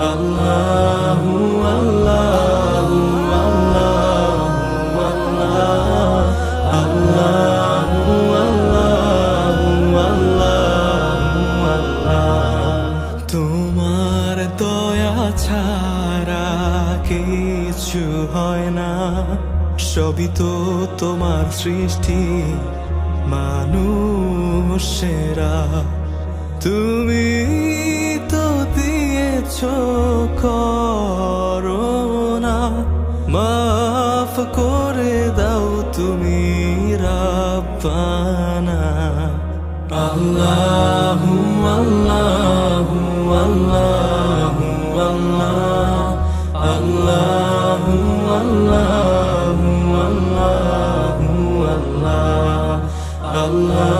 আল্লাহু আল্লাহু আল্লাহু আল্লাহু আল্লাহু আল্লাহু। তোমার দয়া ছাড়া কিছু হয় না, সবই তো তোমার সৃষ্টি মানুষেরা। তুমি তো দিয়েছো করোনা, মাফ করে দাও তুমি রাব্বানা। আল্লাহু আল্লাহু আল্লাহু আল্লাহু আল্লাহু আল্লাহু আল্লাহ।